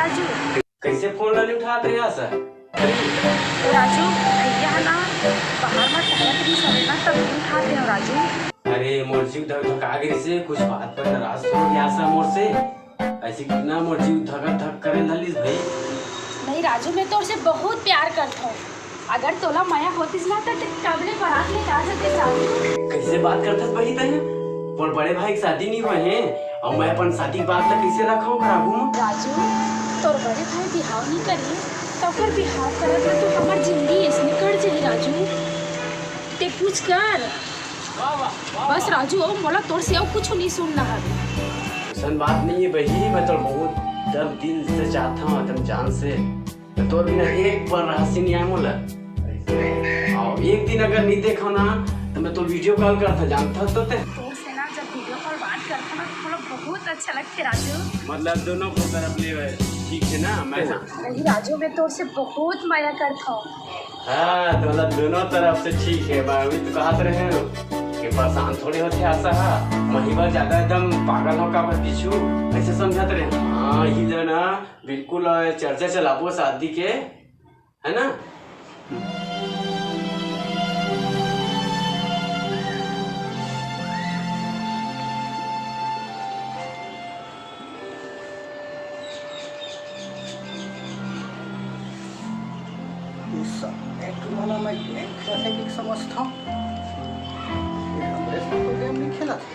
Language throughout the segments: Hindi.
राजू। कैसे फोन ला उठाते हैं सर? राजू भैया ना बाहर में टहलत रही सवे ना तब उठाते हो राजू। अरे मोरजी धक धका गिरी से कुछ बात पर नाराज हो गया सा मोर से। ऐसे कितना मोरजी धक धक करे ललिस भाई। नहीं राजू मैं तो उसे बहुत प्यार करता हूँ। अगर तोला माया होतीस ना तो कबले बारात लेके आ जाते राजू। कैसे बात करते भाई तय? और बड़े भाई की शादी नहीं हुए हैं और मैं अपन शादी की बात तक कैसे रखा हूँ खराबू में? राजू तोर बड़े भाई बिहाव नहीं करिए तो फिर बिहाव करत ना तो हमार जिंदगी इसमें कट जाए राजू। ते पूछ कर बस राजू ओ मोला तोर से और कुछ नहीं सुनना है। ऐसा बात नहीं है भाई, मैं तो बहुत दम दिल से चाहता हूँ एकदम जान से। मैं तो बिना एक बार हंसी नहीं आया मोला। और एक दिन अगर नहीं देखा ना तो मैं तो वीडियो कॉल करता जानता तो ते। तोर से ना जब वीडियो कॉल बात करता ना तो थोड़ा बहुत अच्छा लगता राजू। मतलब दोनों को तरफ ले ठीक है ना? मैं नहीं राजू मैं तोर से बहुत माया करता हूँ। हाँ तो मतलब दोनों तरफ से ठीक है। मैं अभी तो कहते रहे कि परेशान थोड़े होते ऐसा है महिबा ज्यादा एकदम पागल हो का पीछू ऐसे समझाते रहे। हाँ ही जो ना बिल्कुल चर्चा चलाबो शादी के है ना। वाला मैं कैसे भी समझता हूँ हमरे साथ तो गेम नहीं खेला था।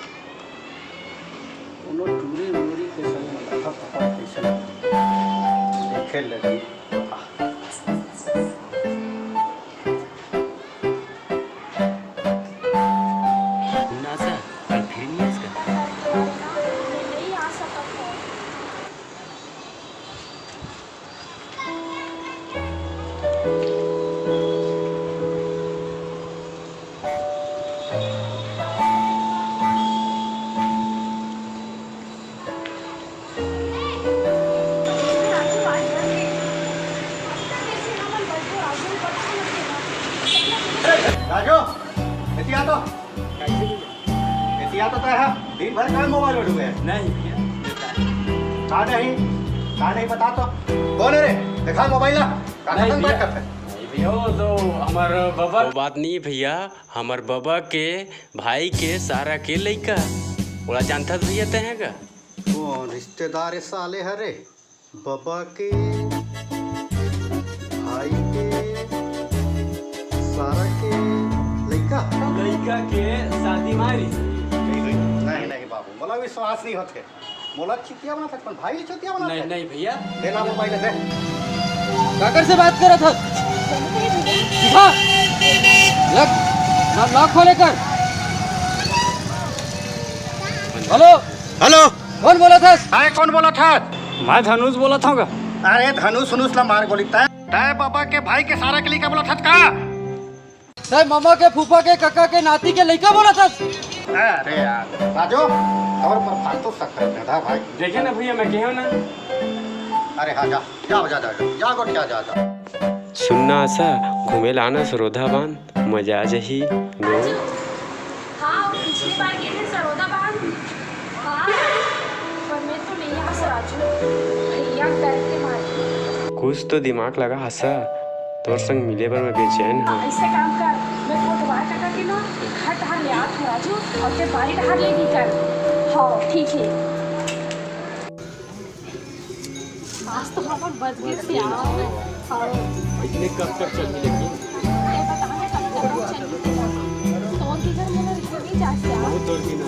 दोनों टूरी उरी के संग लगा पकड़ कैसे देखे लगी। ना सर कल फिर नहीं इसका नहीं आ सकता हूँ। राजू एतिया तो है दिन भर का मोबाइल में डूबे। नहीं भैया कहा नहीं बता तो कौन है रे? दिखा मोबाइल ना नहीं बात भैया। करते। भैया वो तो हमार बाबा वो बात नहीं भैया, हमार बाबा के भाई के सारा के लइका बोला जानता भैया तय का कौन रिश्तेदार साले हरे बाबा के भाई के सारा के लइका के शादी मारी। नहीं बाबू मोला विश्वास नहीं होते। मोला चितिया बना सकता भाई चितिया बना नहीं नहीं भैया देना मोबाइल दे। काकर से बात कर रहा था? दिखा लॉक खोले कर। हेलो हेलो कौन बोला था? अरे कौन बोला था? मैं धनुष बोला था। अरे धनुष ला मार गोली तय बाबा के भाई के सारा के लिए क्या बोला था का? सर मामा के फूफा के काका के नाती के लड़का बोला था। अरे यार राजू और पर फालतू शक्कर था भाई। देखे ना भैया मैं कहो ना। अरे हाँ जा गोट जा। सुनना सा घूमे लाना सरोधा बांध मजा आ जाही गो। हाँ पिछली बार गए थे सरोदा बांध। हाँ पर मैं तो नहीं आ राजू भैया डर के मारे। कुछ तो दिमाग लगा हंसा तोर संग मिले पर मैं बेचैन हूँ। ऐसे काम कर मैं कोटवार काका के ना घर ढाल ले आ राजू और ते बारी ढाल ले भी कर। हाँ ठीक है आज तो हमारे बच गए से यार। हाँ इतने कब तक चलती लेकिन ये बताने का तो और के घर में ना रिश्ते नहीं जाते यार। बहुत दूर की ना